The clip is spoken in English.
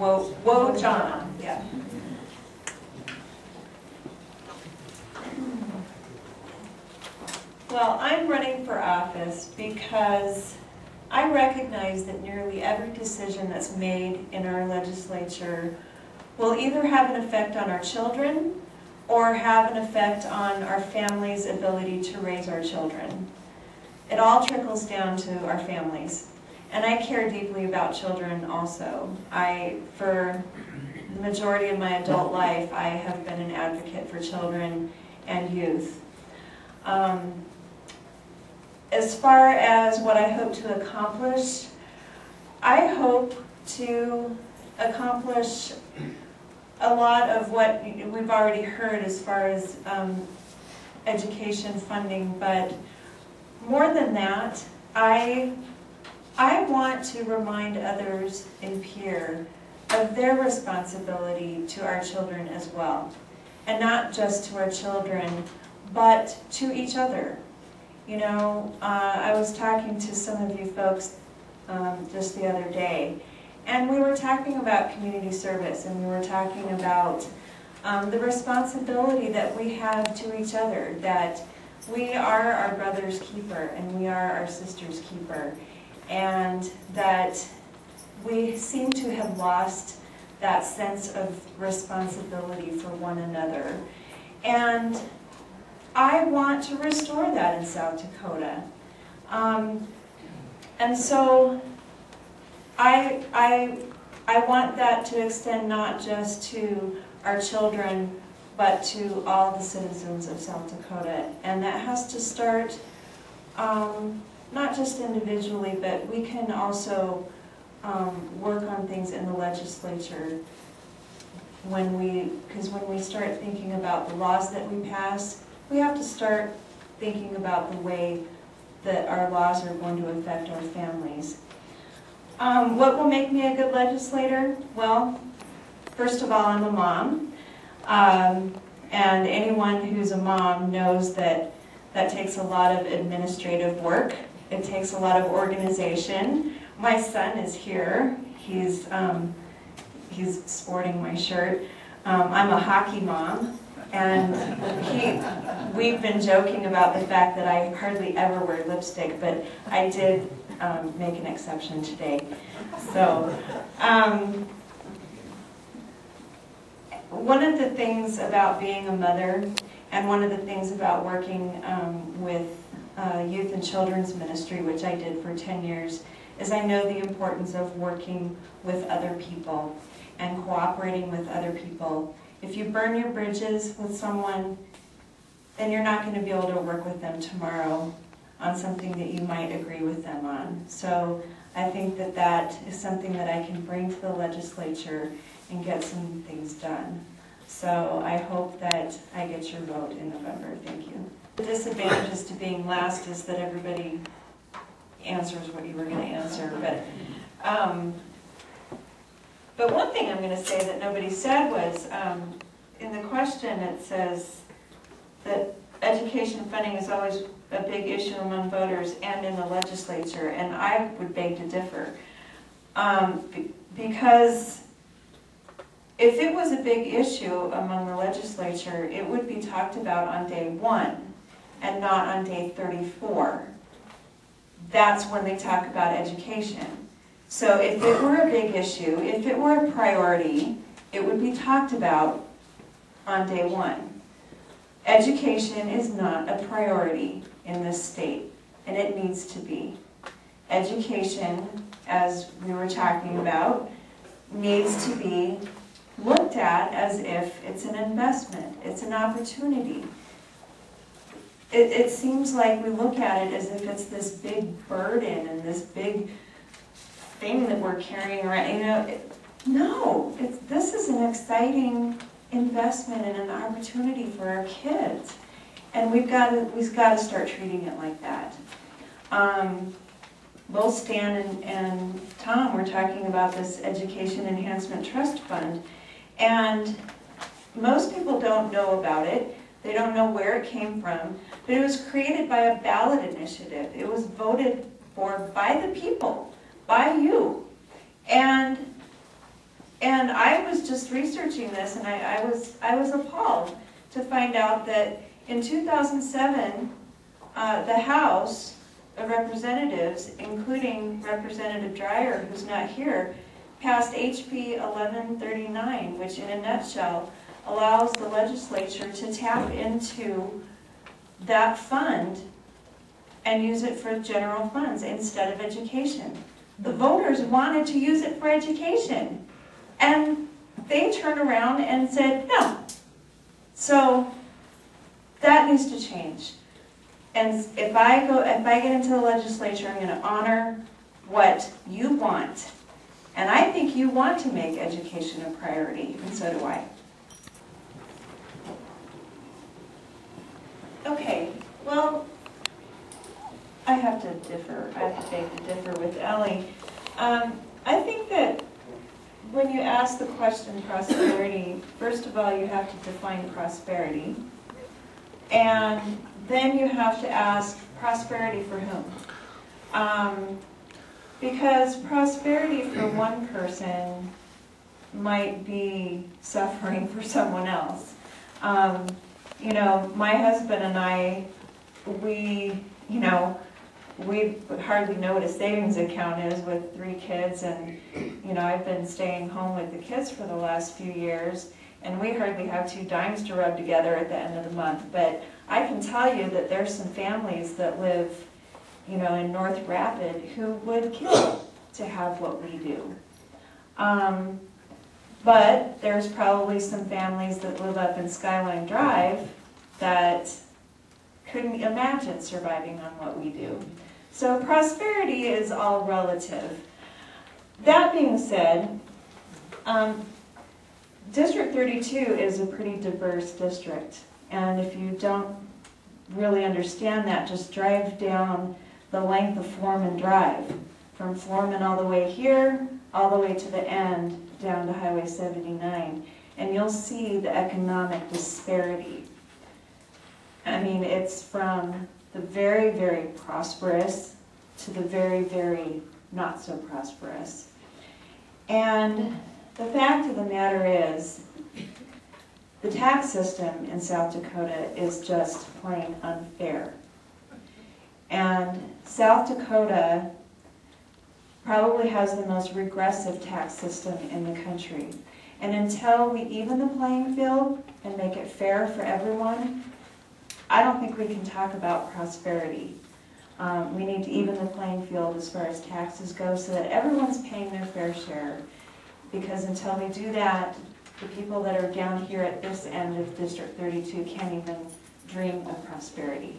Wojahn, yeah. Well, I'm running for office because I recognize that nearly every decision that's made in our legislature will either have an effect on our children or have an effect on our family's ability to raise our children. It all trickles down to our families. And I care deeply about children also. For the majority of my adult life, I have been an advocate for children and youth. As far as what I hope to accomplish, I hope to accomplish a lot of what we've already heard as far as education funding, but more than that, I want to remind others in Pierre of their responsibility to our children as well. And not just to our children, but to each other. You know, I was talking to some of you folks just the other day, and we were talking about community service, and we were talking about the responsibility that we have to each other, that we are our brother's keeper, and we are our sister's keeper, and that we seem to have lost that sense of responsibility for one another. And I want to restore that in South Dakota. And so I want that to extend not just to our children, but to all the citizens of South Dakota. And that has to start not just individually, but we can also work on things in the legislature because when we start thinking about the laws that we pass, we have to start thinking about the way that our laws are going to affect our families. What will make me a good legislator? Well, first of all, I'm a mom. And anyone who's a mom knows that that takes a lot of administrative work. It takes a lot of organization. My son is here. He's sporting my shirt. I'm a hockey mom. And we've been joking about the fact that I hardly ever wear lipstick, but I did make an exception today. So, one of the things about being a mother, and one of the things about working with youth and children's ministry, which I did for 10 years, is I know the importance of working with other people and cooperating with other people. If you burn your bridges with someone, then you're not going to be able to work with them tomorrow on something that you might agree with them on. So I think that that is something that I can bring to the legislature and get some things done. So I hope that I get your vote in November. Thank you. The disadvantages to being last is that everybody answers what you were going to answer. But one thing I'm going to say that nobody said was, in the question it says that education funding is always a big issue among voters and in the legislature, and I would beg to differ. Because if it was a big issue among the legislature, it would be talked about on day 1 and not on day 34. That's when they talk about education. So if it were a big issue, if it were a priority, it would be talked about on day 1. Education is not a priority in this state, and it needs to be. Education, as we were talking about, needs to be looked at as if it's an investment, it's an opportunity. It seems like we look at it as if it's this big burden and this big thing that we're carrying around. You know, no, this is an exciting investment and an opportunity for our kids, and we've got to start treating it like that. Both Stan and Tom were talking about this Education Enhancement Trust Fund, and most people don't know about it. They don't know where it came from, but it was created by a ballot initiative. It was voted for by the people, by you, and And I was just researching this, and I was appalled to find out that in 2007, the House of Representatives, including Representative Dreyer, who's not here, passed HB 1139, which in a nutshell allows the legislature to tap into that fund and use it for general funds instead of education. The voters wanted to use it for education, and they turned around and said no. So that needs to change. And if I get into the legislature, I'm going to honor what you want. And I think you want to make education a priority, and so do I. Okay, well, I have to differ. I have to beg to differ with Ellie. I think that when you ask the question prosperity, first of all, you have to define prosperity. And then you have to ask prosperity for whom? Because prosperity for one person might be suffering for someone else. You know, my husband and I, we hardly know what a savings account is with 3 kids, and I've been staying home with the kids for the last few years, and we hardly have 2 dimes to rub together at the end of the month. But I can tell you that there's some families that live, in North Rapid who would kill to have what we do. But there's probably some families that live up in Skyline Drive that couldn't imagine surviving on what we do. So prosperity is all relative. That being said, District 32 is a pretty diverse district. And if you don't really understand that, just drive down the length of Foreman Drive. From Foreman all the way here, all the way to the end, down to Highway 79. And you'll see the economic disparity. I mean, it's from the very, very prosperous to the very, very not so prosperous. And the fact of the matter is, the tax system in South Dakota is just plain unfair. And South Dakota probably has the most regressive tax system in the country. And until we even the playing field and make it fair for everyone, I don't think we can talk about prosperity. We need to even the playing field as far as taxes go so that everyone's paying their fair share. Because until we do that, the people that are down here at this end of District 32 can't even dream of prosperity.